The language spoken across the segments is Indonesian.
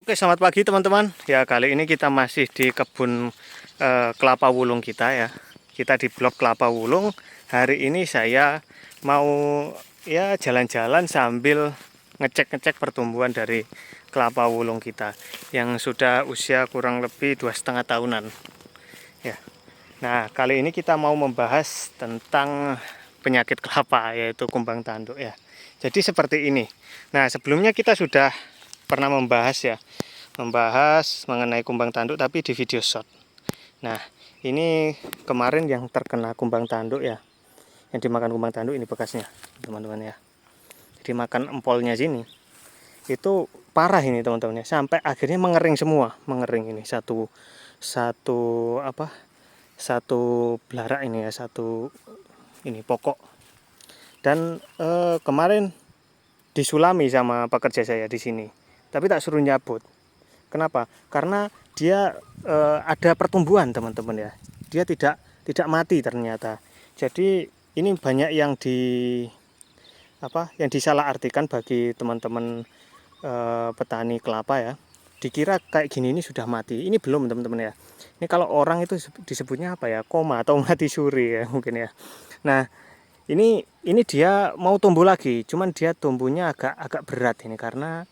Oke, selamat pagi teman-teman. Ya, kali ini kita masih di kebun kelapa wulung kita ya. Kita di blok kelapa wulung. Hari ini saya mau ya jalan-jalan sambil ngecek-ngecek pertumbuhan dari kelapa wulung kita yang sudah usia kurang lebih 2,5 tahunan. Ya. Nah, kali ini kita mau membahas tentang penyakit kelapa yaitu kumbang tanduk ya. Jadi seperti ini. Nah, sebelumnya kita sudah pernah membahas mengenai kumbang tanduk tapi di video short. Nah, ini kemarin yang terkena kumbang tanduk ya. Yang dimakan kumbang tanduk ini bekasnya, teman-teman ya. Jadi makan empolnya sini. Itu parah ini teman-teman ya. Sampai akhirnya mengering semua, mengering ini satu belarak ini ya, satu ini pokok. Dan kemarin disulami sama pekerja saya di sini. Tapi tak suruh nyabut. Kenapa? Karena dia ada pertumbuhan teman-teman ya. Dia tidak mati ternyata. Jadi ini banyak yang disalahartikan bagi teman-teman petani kelapa ya. Dikira kayak gini ini sudah mati. Ini belum teman-teman ya. Ini kalau orang itu disebutnya apa ya? Koma atau mati suri ya mungkin ya. Nah, ini dia mau tumbuh lagi, cuman dia tumbuhnya agak berat ini karena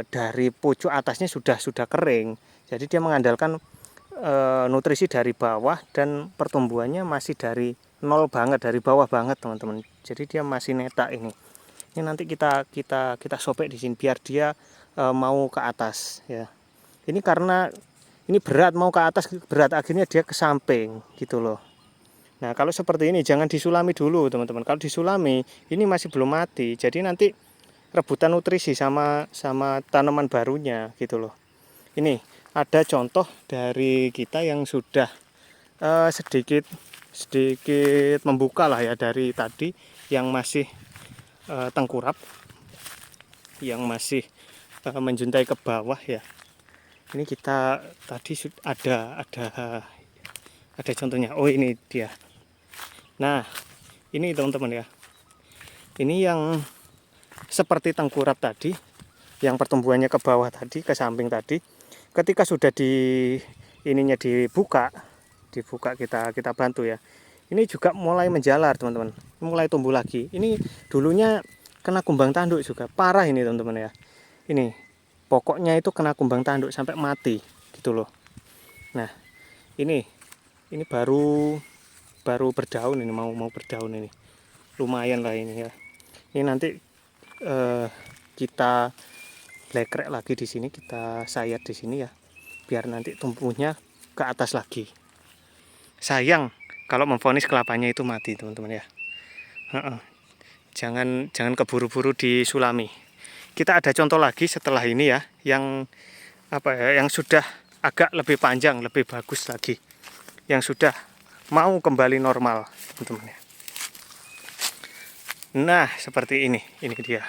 dari pucuk atasnya sudah kering. Jadi dia mengandalkan nutrisi dari bawah dan pertumbuhannya masih dari nol banget, dari bawah banget teman-teman. Jadi dia masih netak ini. Ini nanti kita sobek di sini biar dia mau ke atas ya. Ini karena ini berat mau ke atas berat akhirnya dia ke samping gitu loh. Nah, kalau seperti ini jangan disulami dulu, teman-teman. Kalau disulami, ini masih belum mati. Jadi nanti rebutan nutrisi sama tanaman barunya gitu loh. Ini ada contoh dari kita yang sudah sedikit membuka lah ya dari tadi yang masih tengkurap, yang masih menjuntai ke bawah ya. Ini kita tadi ada contohnya. Oh, ini dia. Nah, ini teman-teman ya. Ini yang seperti tengkurap tadi, yang pertumbuhannya ke bawah tadi, ke samping tadi. Ketika sudah dibuka kita bantu ya. Ini juga mulai menjalar, teman-teman. Mulai tumbuh lagi. Ini dulunya kena kumbang tanduk juga. Parah ini, teman-teman ya. Ini pokoknya itu kena kumbang tanduk sampai mati gitu loh. Nah, ini baru berdaun ini, mau berdaun ini, lumayan lah ini ya. Ini nanti kita lekrek lagi di sini, kita sayat di sini ya, biar nanti tumbuhnya ke atas lagi. Sayang kalau memvonis kelapanya itu mati teman-teman ya. Jangan keburu-buru disulami. Kita ada contoh lagi setelah ini ya, yang yang sudah agak lebih panjang, lebih bagus lagi, yang sudah mau kembali normal teman-teman ya. Nah, seperti ini dia.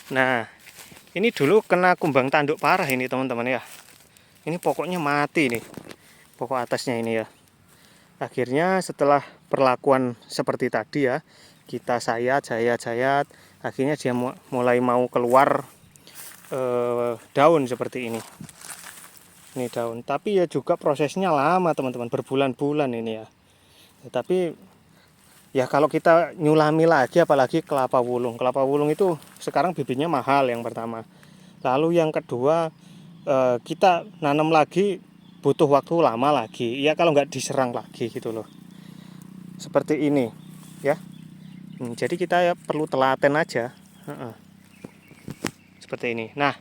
Nah, ini dulu kena kumbang tanduk parah ini teman-teman ya. Ini pokoknya mati nih, pokok atasnya ini ya. Akhirnya setelah perlakuan seperti tadi ya, kita sayat, akhirnya dia mulai mau keluar daun seperti ini. Ini daun, tapi ya juga prosesnya lama teman-teman, berbulan-bulan ini ya. Tapi ya kalau kita nyulami lagi, apalagi kelapa wulung itu sekarang bibitnya mahal yang pertama. Lalu yang kedua kita nanam lagi butuh waktu lama lagi. Ya kalau nggak diserang lagi gitu loh. Seperti ini ya. Jadi kita ya perlu telaten aja. Seperti ini. Nah,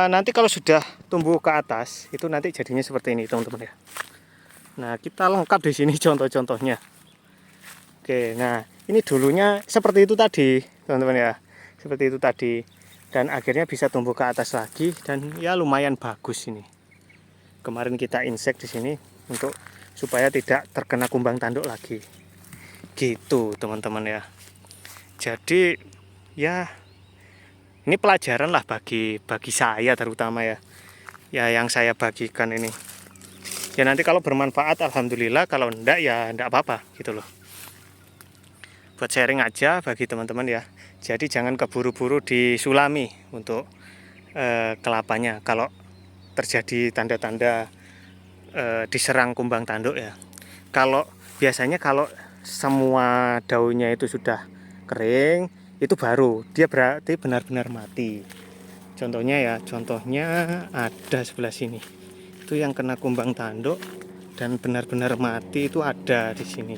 nanti kalau sudah tumbuh ke atas itu nanti jadinya seperti ini teman-teman ya. Nah, kita lengkap di sini contoh-contohnya. Oke, nah ini dulunya seperti itu tadi teman-teman ya, seperti itu tadi, dan akhirnya bisa tumbuh ke atas lagi dan ya lumayan bagus ini. Kemarin kita insek di sini untuk supaya tidak terkena kumbang tanduk lagi, gitu teman-teman ya. Jadi ya ini pelajaran lah bagi saya terutama ya, yang saya bagikan ini. Ya nanti kalau bermanfaat alhamdulillah, kalau enggak ya enggak apa-apa gitu loh. Buat sharing aja bagi teman-teman ya. Jadi jangan keburu-buru disulami untuk kelapanya kalau terjadi tanda-tanda diserang kumbang tanduk ya. Kalau biasanya kalau semua daunnya itu sudah kering, itu baru dia berarti benar-benar mati. Contohnya ada sebelah sini. Itu yang kena kumbang tanduk dan benar-benar mati itu ada di sini.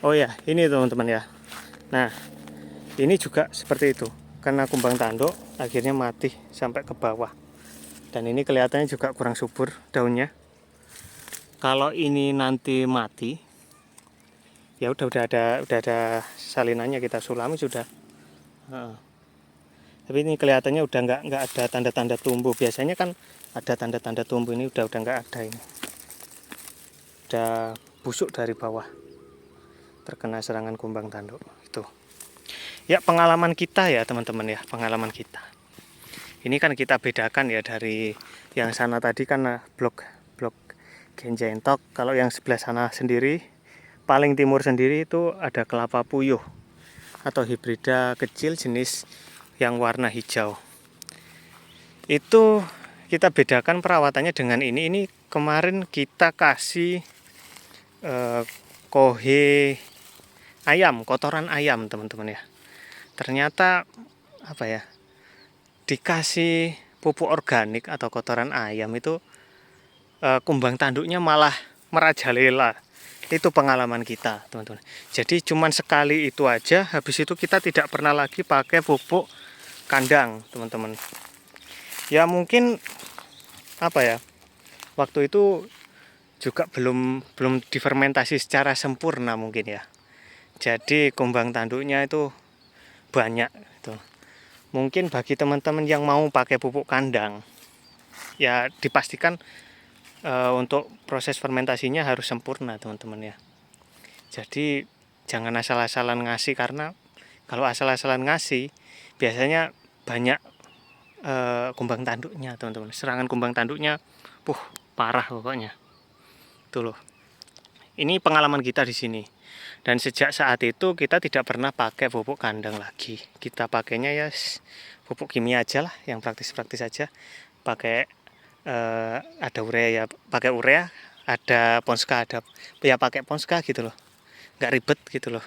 Oh ya, ini teman-teman ya. Nah, ini juga seperti itu. Kena kumbang tanduk akhirnya mati sampai ke bawah. Dan ini kelihatannya juga kurang subur daunnya. Kalau ini nanti mati, ya udah ada salinannya, kita sulami sudah. Tapi ini kelihatannya udah nggak ada tanda-tanda tumbuh. Biasanya kan ada tanda-tanda tumbuh, ini udah nggak ada ini. Udah busuk dari bawah, terkena serangan kumbang tanduk itu. Ya pengalaman kita ya teman-teman ya, pengalaman kita. Ini kan kita bedakan ya dari yang sana tadi kan blok Genjentok. Kalau yang sebelah sana sendiri, paling timur sendiri itu ada kelapa puyuh atau hibrida kecil jenis yang warna hijau. Itu kita bedakan perawatannya dengan ini. Ini kemarin kita kasih kohe ayam, kotoran ayam teman-teman ya. Ternyata apa ya, dikasih pupuk organik atau kotoran ayam itu kumbang tanduknya malah merajalela. Itu pengalaman kita teman-teman. Jadi cuman sekali itu aja, habis itu kita tidak pernah lagi pakai pupuk kandang teman-teman. Ya mungkin apa ya, waktu itu juga belum difermentasi secara sempurna mungkin ya. Jadi kumbang tanduknya itu banyak gitu. Mungkin bagi teman-teman yang mau pakai pupuk kandang, ya dipastikan untuk proses fermentasinya harus sempurna teman-teman ya. Jadi jangan asal-asalan ngasih, karena kalau asal-asalan ngasih biasanya banyak kumbang tanduknya teman-teman. Serangan kumbang tanduknya parah pokoknya. Tuh loh. Ini pengalaman kita di sini. Dan sejak saat itu kita tidak pernah pakai pupuk kandang lagi. Kita pakainya ya pupuk kimia aja lah, yang praktis-praktis aja. Pakai ada urea ya, pakai urea, ada Ponska, ada ya pakai Ponska gitu loh. Nggak ribet gitu loh.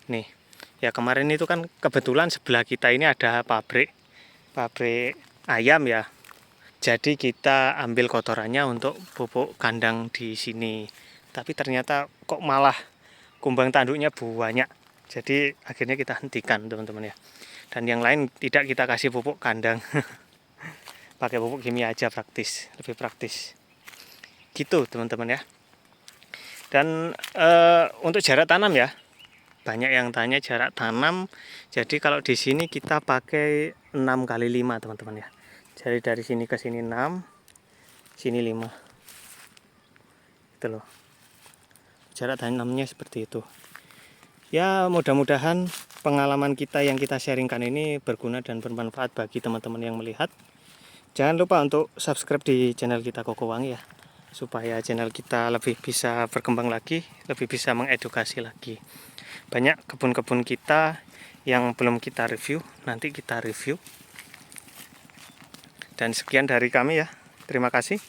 Nih, ya kemarin itu kan kebetulan sebelah kita ini ada pabrik ayam ya. Jadi kita ambil kotorannya untuk pupuk kandang di sini. Tapi ternyata kok malah kumbang tanduknya banyak. Jadi akhirnya kita hentikan teman-teman ya. Dan yang lain tidak kita kasih pupuk kandang. Pakai pupuk kimia aja, praktis, lebih praktis. Gitu teman-teman ya. Dan untuk jarak tanam ya. Banyak yang tanya jarak tanam. Jadi kalau di sini kita pakai 6x5 teman-teman ya. Jadi dari sini ke sini 6, sini 5. Itu loh. Jarak tanamnya seperti itu. Ya mudah-mudahan pengalaman kita yang kita sharingkan ini berguna dan bermanfaat bagi teman-teman yang melihat. Jangan lupa untuk subscribe di channel kita Koko Wangi ya, supaya channel kita lebih bisa berkembang lagi, lebih bisa mengedukasi lagi. Banyak kebun-kebun kita yang belum kita review, nanti kita review. Dan sekian dari kami ya. Terima kasih.